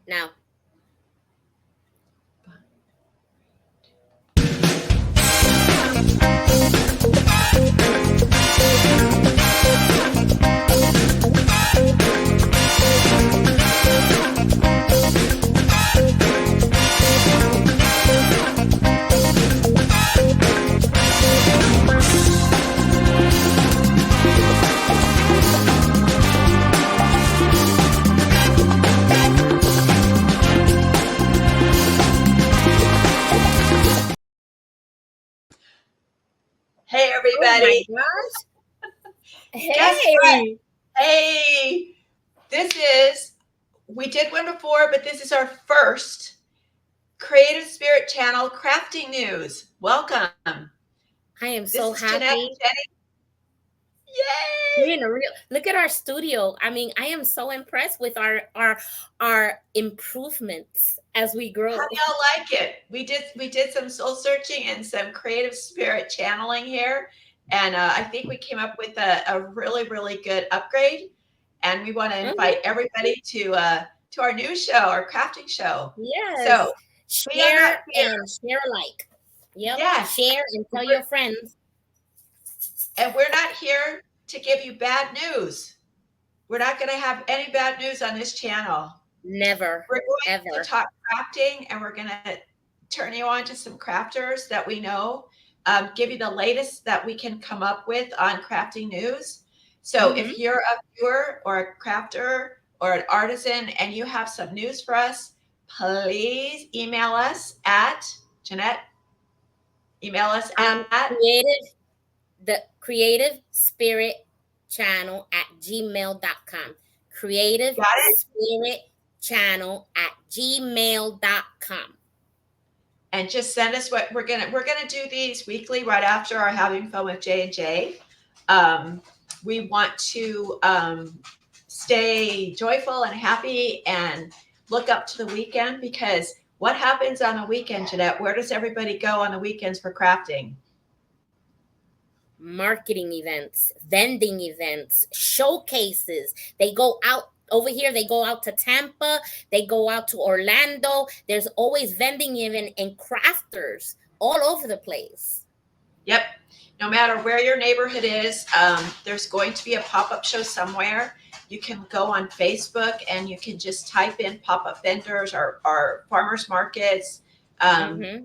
Now. Hey, Oh my everybody. gosh. Guess what? Hey. Hey, we did one before, but this is our first Creative Spirit Channel crafting news. Welcome. I am This so is Jeanette and happy. Jenny. We're Yay! in a real look at our studio. I mean, I am so impressed with our improvements as we How grow. do y'all like it? We did some soul searching and some creative spirit channeling here, and I think we came up with a really good upgrade. And we want to invite Mhm. everybody to our new show, our crafting show. So Yes. we are not Share here. and share alike. Yep. Yes, Share and tell your friends. and we're not here to give you bad news. We're not going to have any bad news on this channel. Never, We're going to ever. talk crafting, and we're going to turn you on to some crafters that we know, give you the latest that we can come up with on crafting news. So if Hmm. you're a viewer or a crafter or an artisan and you have some news for us, please email us at Jeanette. Email us at Creative, the creative spirit channel at gmail.com. Creative got it. spirit channel at gmail.com. And just send us what we're gonna do these weekly right after our having fun with J&J. We want to stay joyful and happy and look up to the weekend, because what happens on the weekend, Jeanette? Where does everybody go on the weekends for crafting? Marketing events, vending events, showcases. They go out over here, they go out to Tampa, they go out to Orlando. There's always vending event and crafters all over the place. Yep. No matter where your neighborhood is, there's going to be a pop-up show somewhere. You can go on Facebook and you can just type in pop-up vendors or farmers markets, um, Mm-hmm.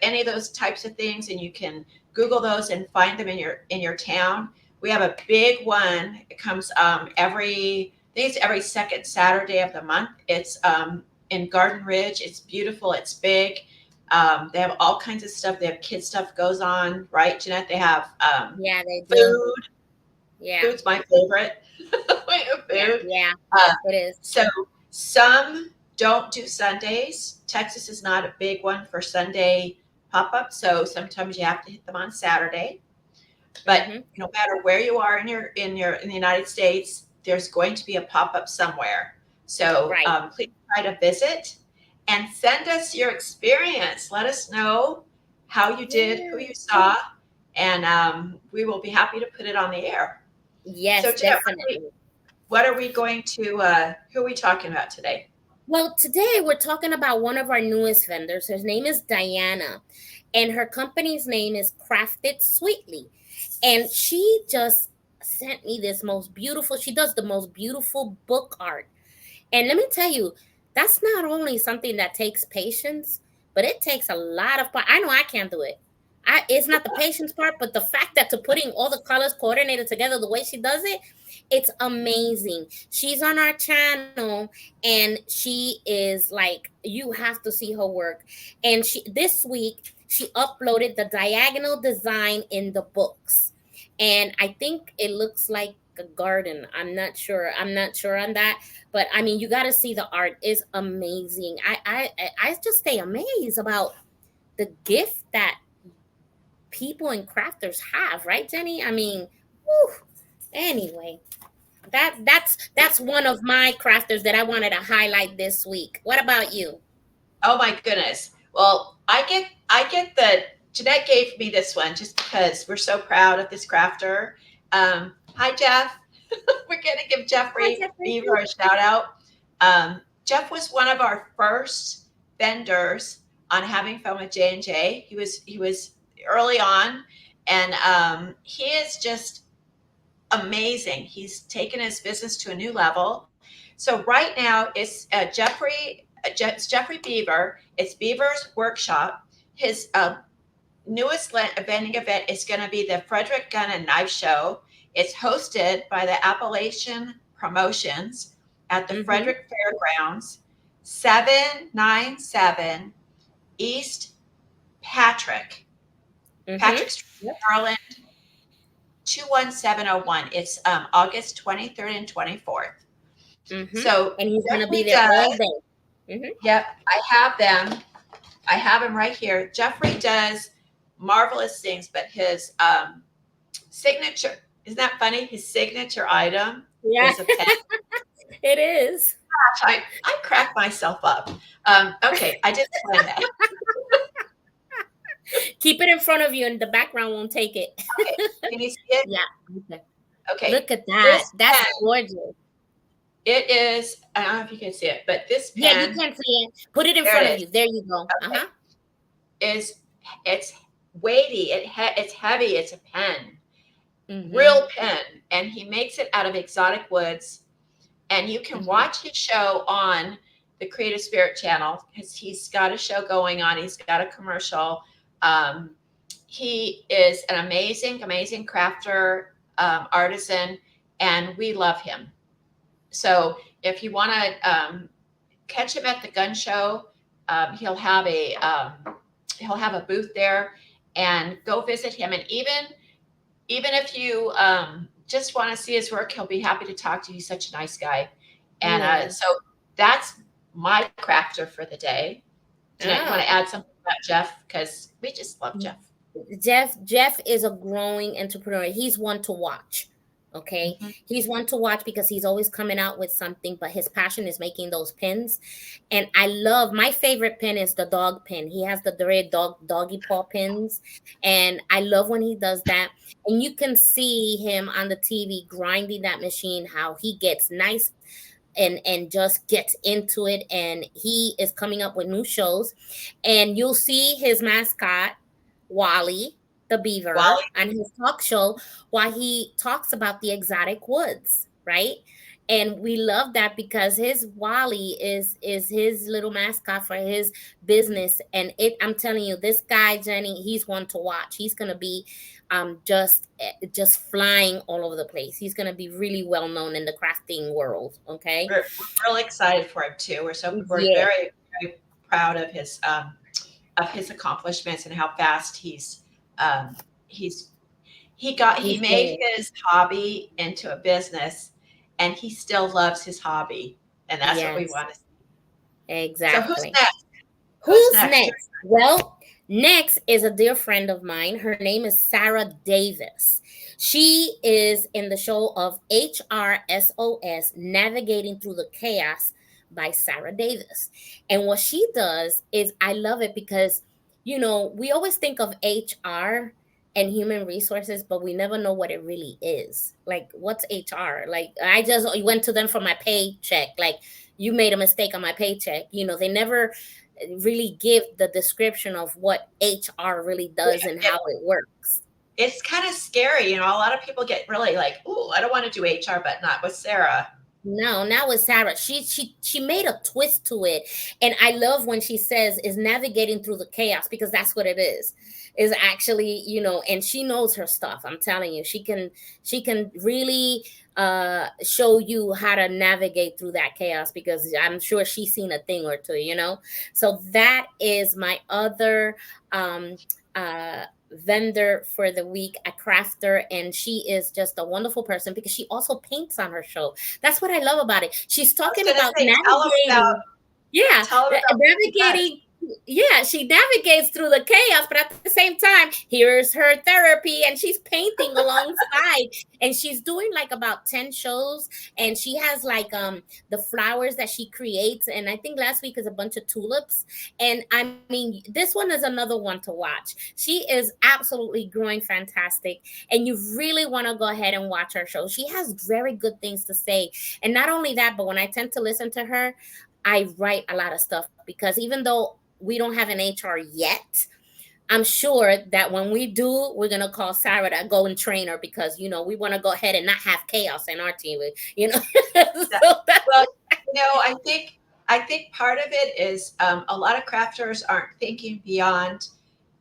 any of those types of things, and you can Google those and find them in your town. We have a big one. It comes I think it's every second Saturday of the month. It's in Garden Ridge. It's beautiful. It's big. They have all kinds of stuff. They have kid stuff goes on, right, Jeanette? They have Yeah, they do. food. Yeah, Food's my favorite. yeah, Food. yeah. Uh, It is. so some don't do Sundays. Texas is not a big one for Sunday pop-up, so sometimes you have to hit them on Saturday. But Mm-hmm. no matter where you are in the United States, there's going to be a pop-up somewhere. So Right. please try to visit and send us your experience. Let us know how you did, who you Yes. saw, and we will be happy to put it on the air. So, Yes, Jeanette, definitely. what are we going to? Who are we talking about today? Well, today we're talking about one of our newest vendors. Her name is Diana, and her company's name is Crafted Sweetly. And she just sent me this most beautiful, she does the most beautiful book art. And let me tell you, that's not only something that takes patience, but it takes a lot of part. I know I can't do it. It's not the patience part, but the fact that to putting all the colors coordinated together the way she does it, it's amazing. She's on our channel and she is like, you have to see her work. And she this week she uploaded the diagonal design in the books. And I think it looks like a garden. I'm not sure on that, but I mean, you got to see the art is amazing. I just stay amazed about the gift that people and crafters have, right, Jenny? I mean, whew. Anyway, that's one of my crafters that I wanted to highlight this week. What about you? Oh my goodness. Well, I get that Jeanette gave me this one just because we're so proud of this crafter. Hi Jeff. We're gonna give Hi, Jeffrey Jeffrey. Beaver a shout out. Um, Jeff was one of our first vendors on Having Fun with J&J. He was early on, and he is just amazing. He's taken his business to a new level. So right now it's Jeffrey Beaver. It's Beaver's Workshop. His newest vending event is going to be the Frederick Gun and Knife Show. It's hosted by the Appalachian Promotions at the Mm-hmm. Frederick Fairgrounds, 797 East Patrick, Mm-hmm. Patrick Street, Yep. Maryland, 21701. It's August 23rd and 24th. Mm-hmm. So And he's gonna be Jeffrey there all does, day. Mm-hmm. yep, I have them. I have him right here. Jeffrey does marvelous things, but his signature, isn't that funny? His signature item Yeah, is a pen. it is. I crack myself up. Okay, I didn't plan that. Keep it in front of you, and the background won't take it. Okay, can you see it? Yeah. Okay. Okay, Look at that. this That's pen, gorgeous. it is, I don't know if you can see it, but this Yeah, you pen, can see it. Put it in there front of it is. you. There you go. Okay, Uh-huh. is it's weighty, it's heavy, it's a pen, Mm-hmm. real pen, and he makes it out of exotic woods. And you can Mm-hmm. watch his show on the Creative Spirit channel because he's got a show going on. He's got a commercial. Um, he is an amazing, amazing crafter, artisan, and we love him. So if you want to catch him at the gun show, he'll have a booth there, and go visit him. And even if you just want to see his work, he'll be happy to talk to you. He's such a nice guy. And Yeah. so that's my crafter for the day. Jeanette, you want to Ah. add something about Jeff? Because we just love Jeff. Jeff is a growing entrepreneur. He's one to watch. Okay. Mhm. He's one to watch because he's always coming out with something, but his passion is making those pins. And I love my favorite pin is the dog pin. He has the red doggy paw pins. And I love when he does that. And you can see him on the TV grinding that machine, how he gets nice and just gets into it. And he is coming up with new shows. And you'll see his mascot Wally the beaver Wally, on his talk show while he talks about the exotic woods, right? And we love that because his Wally is his little mascot for his business. And it I'm telling you, this guy, Jenny, he's one to watch. He's gonna be just flying all over the place. He's gonna be really well known in the crafting world. Okay. we're really excited for him too. We're Yeah. very, very proud of his accomplishments and how fast um, he's he He's made doing his hobby into a business, and he still loves his hobby, and it. that's what we Yes, want to see. So who's exactly. next? Who's Who's next? next? Well, next is a dear friend of mine. Her name is Sarah Davis. She is in the show of HRSOS, Navigating Through the Chaos by Sarah Davis. And what she does is, I love it because, we always think of HR and human resources, but we never know what it really is. Like, what's HR? Like, I just went to them for my paycheck. Like, you made a mistake on my paycheck. They never really give the description of what HR really does and how it works. It's kind of scary, A lot of people get really like, "Ooh, I don't want to do HR," but not with Sarah. No, now with Sarah, she made a twist to it, and I love when she says is navigating through the chaos because that's what it is actually, and she knows her stuff. I'm telling you, she can really show you how to navigate through that chaos because I'm sure she's seen a thing or two. So that is my other um vendor for the week, a crafter, and she is just a wonderful person because she also paints on her show. That's what I love about it. She's I was talking gonna about say, navigating. Yeah, tell them about what she does. navigating. Yeah, she navigates through the chaos, but at the same time, here's her therapy, and she's painting alongside, and she's doing like about 10 shows, and she has like the flowers that she creates, and I think last week is a bunch of tulips, and I mean this one is another one to watch. She is absolutely growing fantastic, and you really want to go ahead and watch her show. She has very good things to say, and not only that, but when I tend to listen to her, I write a lot of stuff because even though we don't have an HR yet, I'm sure that when we do, we're gonna call Sarah to go and train her because we want to go ahead and not have chaos in our team. Yeah. So that, Well, I think part of it is a lot of crafters aren't thinking beyond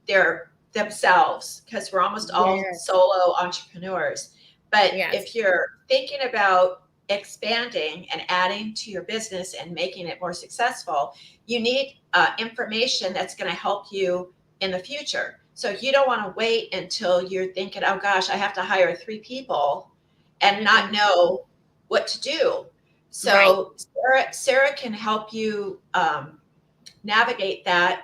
their themselves because we're almost all yes, solo entrepreneurs. But yes, if you're thinking about expanding and adding to your business and making it more successful, you need information that's going to help you in the future. So you don't want to wait until you're thinking, oh gosh, I have to hire 3 people and not mm-mm, know what to do. right, So Sarah can help you navigate that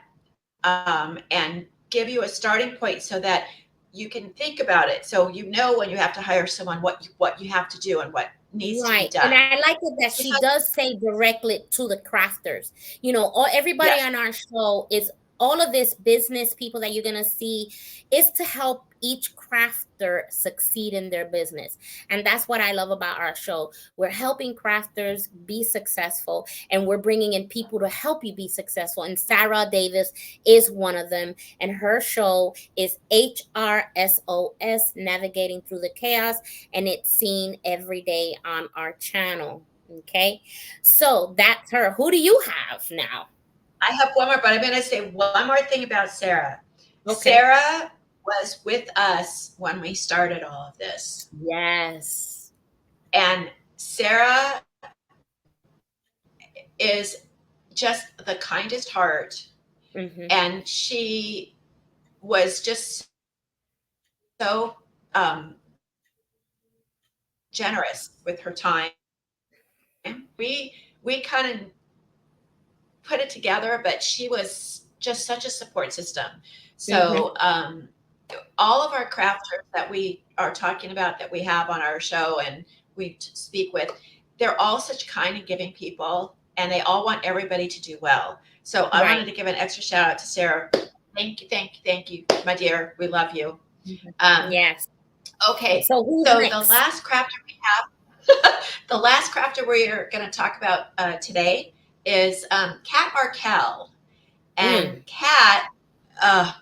and give you a starting point so that you can think about it. So you know when you have to hire someone what you have to do and what needs to be right. done. And I like it that she Because does say directly to the crafters. All everybody yes, on our show is all of this business people that you're gonna see is to help each crafter succeed in their business. And that's what I love about our show. We're helping crafters be successful and we're bringing in people to help you be successful. And Sarah Davis is one of them. And her show is HRSOS, Navigating Through the Chaos, and it's seen every day on our channel. Okay. So that's her. Who do you have now? I have one more, but I'm going to say one more thing about Sarah. Okay. Sarah was with us when we started all of this. Yes. And Sarah is just the kindest heart. Mm-hmm. And she was just so generous with her time. We kind of put it together, but she was just such a support system. Mm-hmm. So all of our crafters that we are talking about that we have on our show and we speak with, they're all such kind and giving people, and they all want everybody to do well. So I Right. wanted to give an extra shout out to Sarah. Thank you, my dear. We love you. Mhm. Um, Yes. okay, So who's so the next? last crafter we the last crafter we're going to talk about today is Kat Markel. And Mm. uh,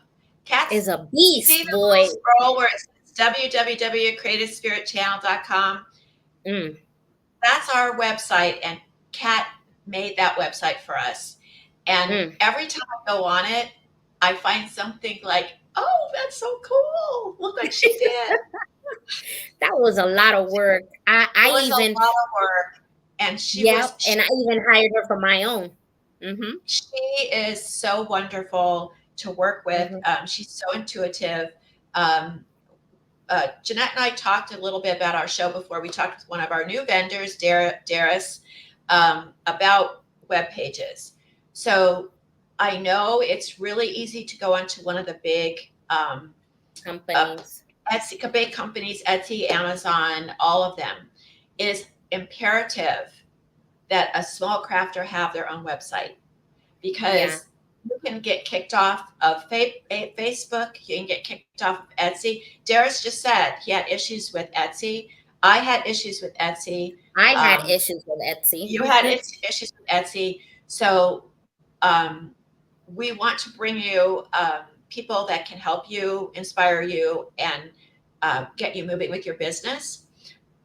Kat's, Is a see beast, the little boy. scroll where it says www.creativespiritchannel.com? Mm. That's our website, and Kat made that website for us. And Mm. every time I go on it, I find something like, oh, that's so cool. Look what she did. That was a lot of work. I It was a lot even, of work. And yep, and I even hired her for my own. Mm-hmm. she is so wonderful to work with. Mm-hmm. She's so intuitive. Um, Jeanette and I talked a little bit about our show before. We talked with one of our new vendors, Darius, about web pages. So I know it's really easy to go onto one of the big uh, Companies. Big companies, Etsy, Amazon, all of them. It is imperative that a small crafter have their own website Yeah. because you can get kicked off of Facebook, you can get kicked off of Etsy. Darius just said he had issues with Etsy. I had issues with Etsy. I had Um, issues with Etsy. you had issues with Etsy. So we want to bring you people that can help you, inspire you, and get you moving with your business.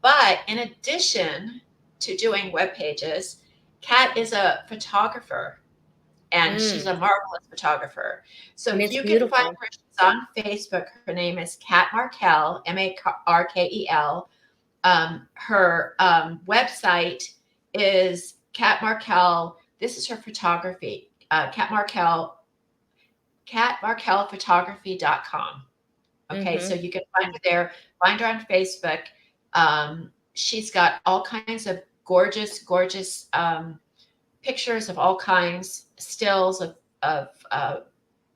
But in addition to doing web pages, Kat is a photographer and she's Mm. a marvelous photographer. So And it's you can find beautiful. her. She's on Facebook. Her name is Kat Markel, Markel. Her website is Kat Markel. This is her photography. CatMarkelPhotography.com. Okay, so Mm-hmm. you can find her there. Find her on Facebook. She's got all kinds of gorgeous pictures of all kinds, stills of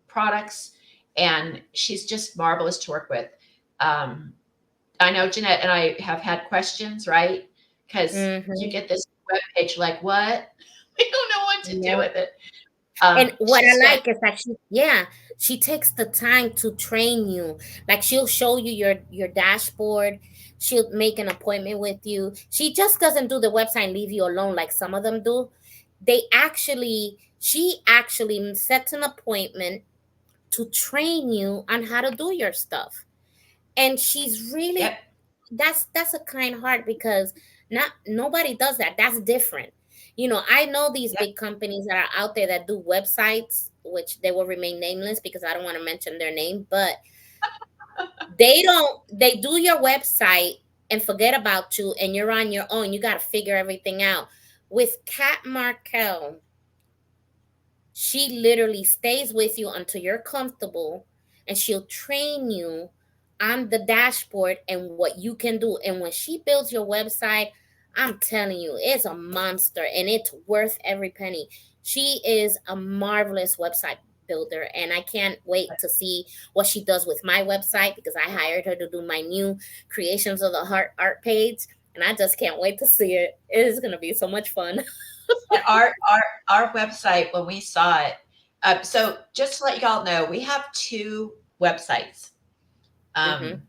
products, and she's just marvelous to work with. Um, I know Jeanette and I have had questions, right? Because you Mm-hmm. get this web page like, what? We don't know what to do Yeah. with it. And what She's I fantastic. like is that she takes the time to train you. Like she'll show you your dashboard. She'll make an appointment with you. She just doesn't do the website and leave you alone like some of them do. she actually sets an appointment to train you on how to do your stuff. And she's Yep. really, that's a kind heart, because not nobody does that. That's different. I know these Yep. big companies that are out there that do websites, which they will remain nameless because I don't want to mention their name, but they do your website and forget about you, and you're on your own. You got to figure everything out. With Kat Markel, she literally stays with you until you're comfortable, and she'll train you on the dashboard and what you can do. And when she builds your website, I'm telling you, it's a monster and it's worth every penny. She is a marvelous website builder, and I can't wait to see what she does with my website, because I hired her to do my new Creations of the Heart art page, and I just can't wait to see it. It is going to be so much fun. And our website, when we saw it, so just to let y'all know, we have two websites. Hmm. Um,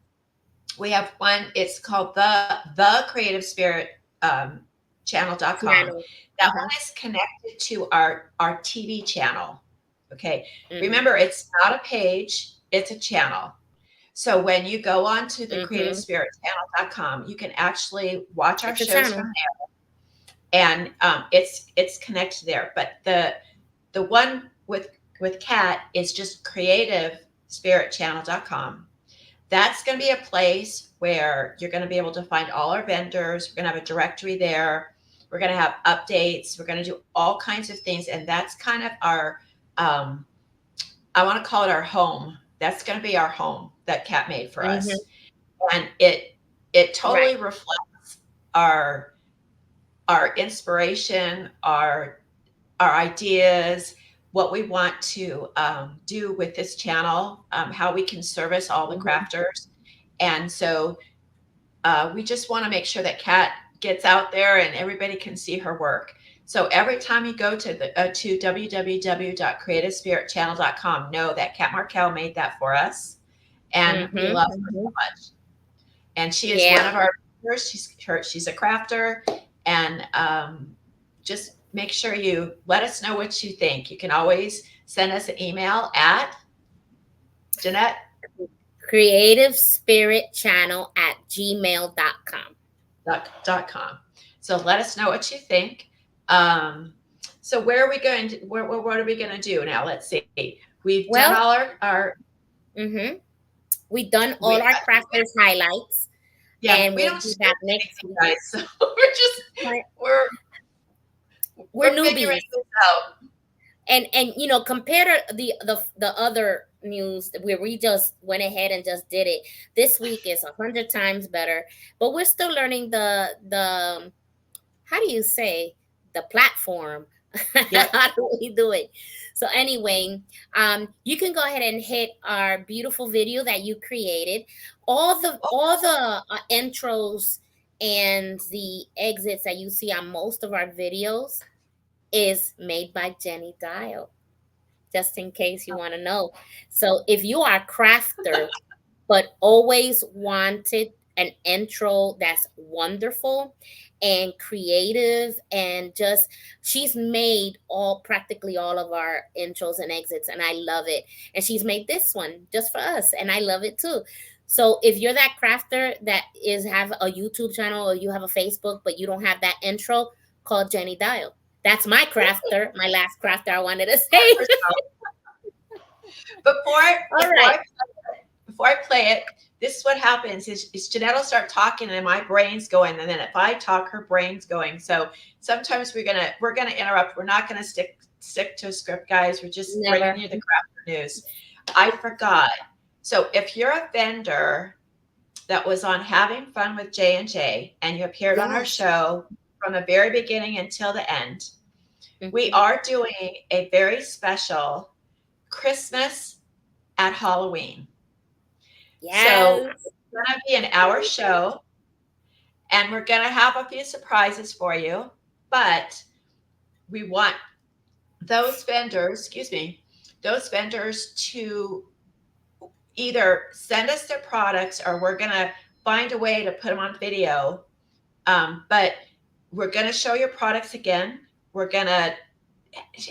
we have one, it's called the Creative Spirit channel.com. Piano. That one Uh-huh. is connected to our TV channel. Okay. Hmm. Remember, it's not a page, it's a channel. So when you go on to the creative Hmm. spirit channel.com, you can actually watch our It's a shows from channel. there, and it's connected there. But the one with Kat is just creativespiritchannel.com. That's going to be a place where you're going to be able to find all our vendors. We're going to have a directory there. We're going to have updates. We're going to do all kinds of things. And that's kind of our, um, I want to call it our home. That's going to be our home that Kat made for Hmm. us. And it totally Right. reflects our our inspiration, our ideas, what we want to do with this channel, how we can service all the Hmm. crafters. And so we just want to make sure that Kat gets out there and everybody can see her work. So every time you go to www.creativespiritchannel.com, know that Kat Markel made that for us, and we Hmm. love her so Hmm. much. And she is one Yeah. of our members. She's a crafter, and just make sure you let us know what you think. You can always send us an email at Jeanette Creative Spirit Channel at gmail.com. gmail.com. So let us know what you think. Um, so where are we going to, what are we going to do now? Let's see. We've done all Well, our hmm we've done we all our crafters highlights, yeah, and we we'll don't be script back next anything, week. guys. So we're just Right. we're We're we're figuring newbies. this out. And compared to the other news where we just went ahead and just did it, this week is 100 times better. But we're still learning the how do you say, the platform. Yep. How do we do it? So anyway, you can go ahead and hit our beautiful video that you created. All the intros and the exits that you see on most of our videos is made by Jenny Dial, just in case you want to know. So if you are a crafter but always wanted an intro that's wonderful and creative, and just, she's made all practically all of our intros and exits, and I love it. And she's made this one just for us, and I love it too. So if you're that crafter that is have a YouTube channel, or you have a Facebook but you don't have that intro, call Jenny Dial. That's my crafter, my last crafter I wanted to say. Before All before right. before I play it, this is what happens is Jeanette will start talking and my brain's going, and then if I talk, her brain's going. So sometimes we're gonna interrupt. We're not gonna stick to a script, guys. We're just bringing Never. you the crafter news. I forgot. So if you're a vendor that was on Having Fun with J&J and you appeared on our Yes. show from the very beginning until the end, we Hmm. are doing a very special Christmas at Halloween. So Yes. it's going to be an hour show, and we're going to have a few surprises for you. But we want those vendors to either send us their products, or we're going to find a way to put them on video. But we're going to show your products again. We're going to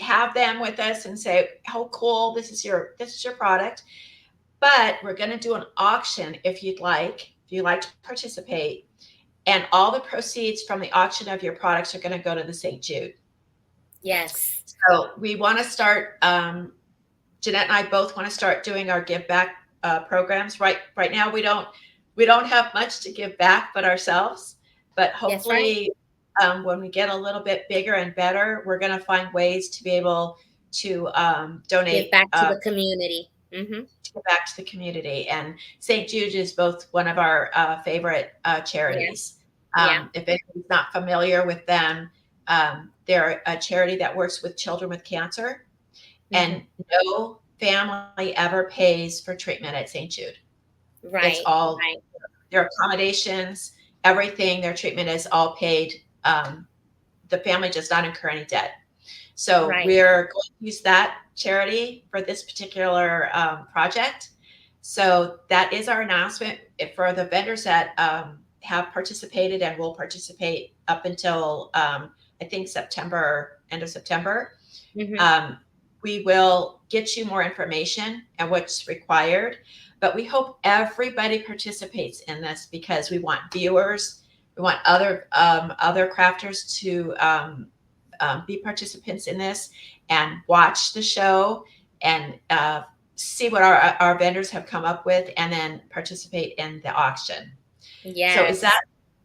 have them with us and say, "Oh, cool! This is your product." But we're going to do an auction if you'd like. If you'd like to participate, and all the proceeds from the auction of your products are going to go to the St. Jude. Yes. So we want to start. Jeanette and I both want to start doing our give back programs. Right now, we don't have much to give back but ourselves. But That's right. hopefully, when we get a little bit bigger and better, we're going to find ways to be able to Give donate, back to the community. Mm-hmm. to give back to the community. And St. Jude is both one of our favorite Yeah. charities. Yeah. If anybody's not familiar with them, they're a charity that works with children with cancer, Mm-hmm. and no family ever pays for treatment at St. Jude. It's Right. all Right. their accommodations, everything, their treatment is all paid. The family does not incur any debt. So Right. we're going to use that charity for this particular project. So that is our announcement for the vendors that have participated and will participate up until I think September, end of September. Mm-hmm. Um, we will get you more information and what's required, but we hope everybody participates in this because we want viewers, we want other crafters to be participants in this and watch the show and see what our vendors have come up with, and then participate in the auction. So Yes.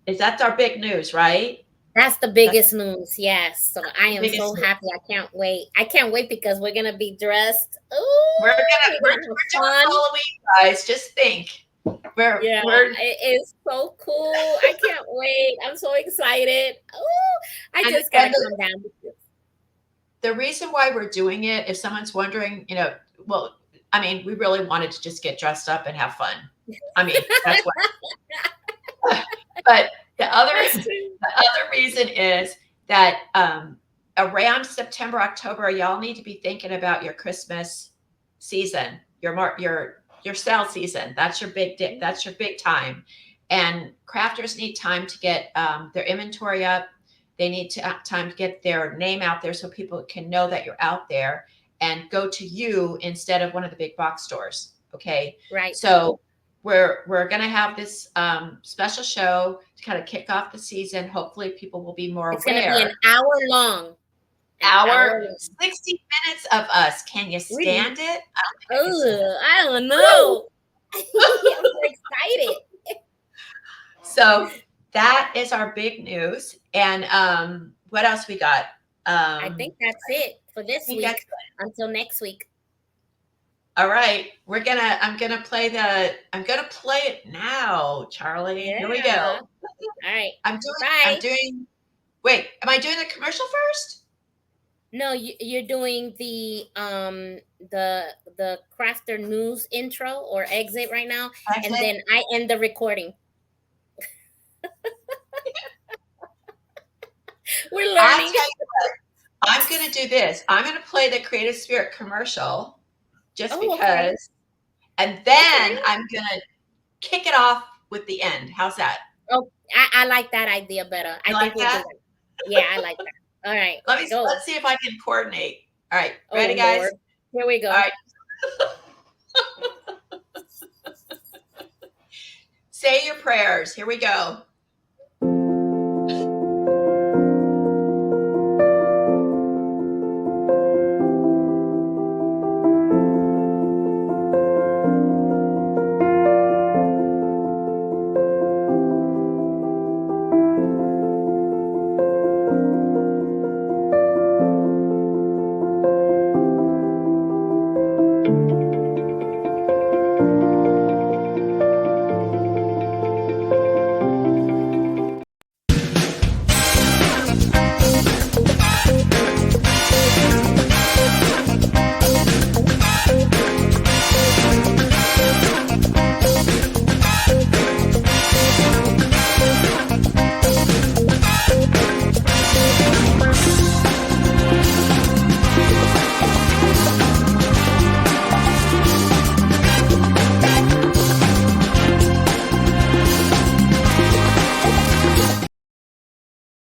is that our big news, right? That's the That's biggest news. Yes. So I the am so biggest news. happy. I can't wait. I can't wait because we're gonna be dressed. Ooh, we're We're gonna have doing fun. Halloween, guys. Just think, Yeah, we're it is so cool. I can't wait. I'm so excited. Ooh, I and just gotta and calm down. the reason why we're doing it, if someone's wondering, well, I mean, we really wanted to just get dressed up and have fun. I mean, that's what. But That's true. the other reason is that around September, October, y'all need to be thinking about your Christmas season, your sale season. That's your big that's your big time, and crafters need time to get their inventory up. They need time to get their name out there so people can know that you're out there and go to you instead of one of the big box stores. Okay, Right. so we're going to have this special show to kind of kick off the season. Hopefully, people will be more It's gonna be an aware. hour long. An hour Hour, long. 60 minutes of us. Can you Really? stand it? I don't think I can stand it. Oh, I don't Woo! know. I'm so excited. So that is our big news. And what else we got? I Um, think that's it for I this think that's week. Until next week. all right. I'm gonna play it now, Charlie. Here we Yeah. go. All right. I'm Bye. doing wait, am I doing the commercial first? No, you're doing the crafter news intro or exit right now, and Exit. then I end the recording. We're I learning. tell you what, I'm gonna do this. I'm gonna play the Creative Spirit commercial just Oh, okay. because, and Okay. then I'm gonna kick it off with the end. How's that? Oh, I like that idea better. I You think like we'll do that? that. Yeah, I like that. All right, go. Let's see if I can coordinate. All right, ready, Oh guys? Lord. Here we All go. right. Say your prayers. Here we go.